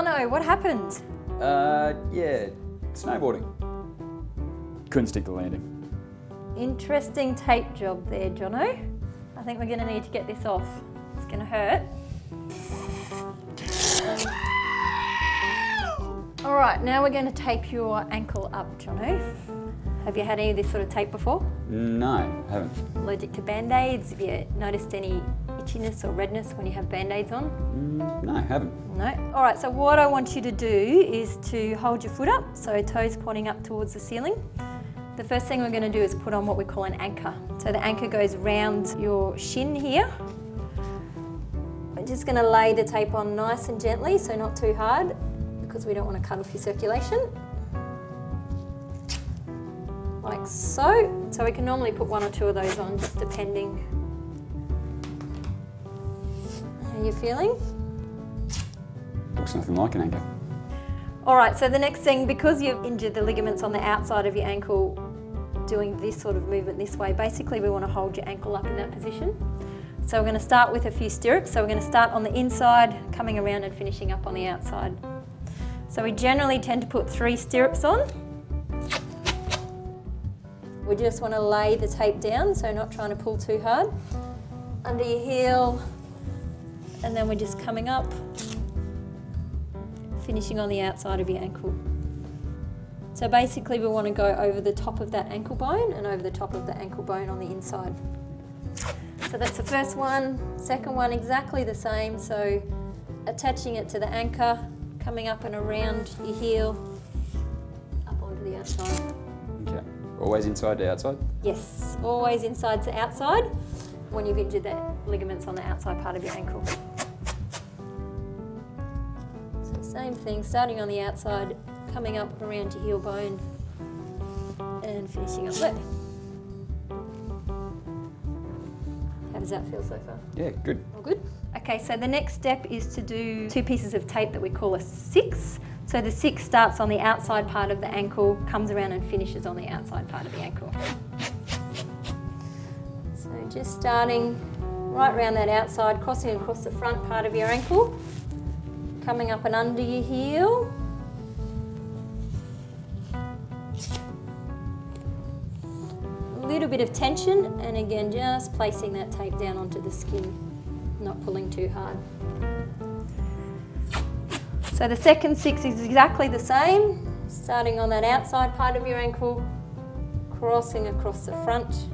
Jonno, what happened? Yeah, snowboarding. Couldn't stick the landing. Interesting tape job there, Jonno. I think we're going to need to get this off. It's going to hurt. All right, now we're going to tape your ankle up, Jonno. Have you had any of this sort of tape before? No, I haven't. Allergic to Band-Aids? Have you noticed any itchiness or redness when you have Band-Aids on? No, I haven't. No? All right, so what I want you to do is to hold your foot up, so toes pointing up towards the ceiling. The first thing we're going to do is put on what we call an anchor. So the anchor goes round your shin here. We're just going to lay the tape on nice and gently, so not too hard, because we don't want to cut off your circulation. Like so. So we can normally put one or two of those on, just depending how you're feeling. Looks nothing like an anchor. All right, so the next thing, because you've injured the ligaments on the outside of your ankle, doing this sort of movement this way, basically we want to hold your ankle up in that position. So we're going to start with a few stirrups. So we're going to start on the inside, coming around and finishing up on the outside. So we generally tend to put 3 stirrups on. We just want to lay the tape down, so not trying to pull too hard. Under your heel, and then we're just coming up, finishing on the outside of your ankle. So basically we want to go over the top of that ankle bone and over the top of the ankle bone on the inside. So that's the first one. Second one exactly the same, so attaching it to the anchor, coming up and around your heel, up onto the outside. Okay. Always inside to outside? Yes, always inside to outside when you've injured the ligaments on the outside part of your ankle. So same thing, starting on the outside, coming up around your heel bone and finishing up there. How does that feel so far? Yeah, good. All good? Okay, so the next step is to do 2 pieces of tape that we call a 6. So the 6 starts on the outside part of the ankle, comes around and finishes on the outside part of the ankle. So just starting right around that outside, crossing across the front part of your ankle, coming up and under your heel. A little bit of tension, and again just placing that tape down onto the skin, not pulling too hard. So the second 6 is exactly the same, starting on that outside part of your ankle, crossing across the front.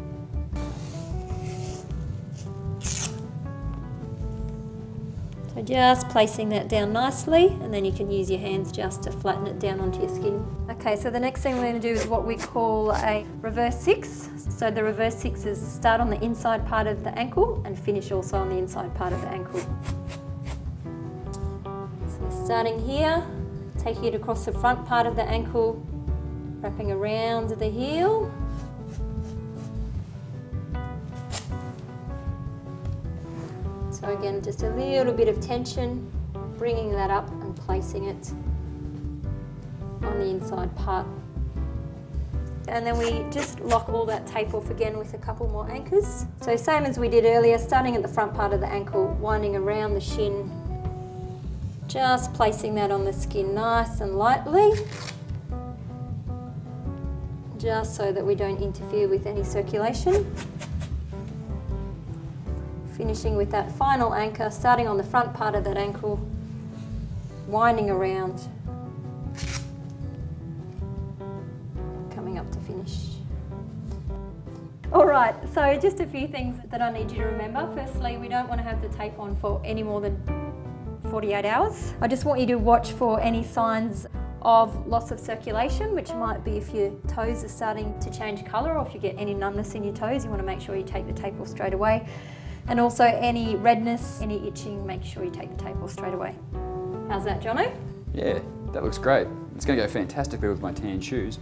So just placing that down nicely, and then you can use your hands just to flatten it down onto your skin. Okay, so the next thing we're going to do is what we call a reverse 6. So the reverse 6s start on the inside part of the ankle and finish also on the inside part of the ankle. Starting here, taking it across the front part of the ankle, wrapping around the heel. So again, just a little bit of tension, bringing that up and placing it on the inside part. And then we just lock all that tape off again with a couple more anchors. So same as we did earlier, starting at the front part of the ankle, winding around the shin, just placing that on the skin nice and lightly, just so that we don't interfere with any circulation. Finishing with that final anchor, starting on the front part of that ankle, winding around, coming up to finish. All right, so just a few things that I need you to remember. Firstly, we don't want to have the tape on for any more than 48 hours. I just want you to watch for any signs of loss of circulation, which might be if your toes are starting to change colour, or if you get any numbness in your toes, you want to make sure you take the tape off straight away. And also any redness, any itching, make sure you take the tape off straight away. How's that, Jonno? Yeah, that looks great. It's going to go fantastically with my tan shoes.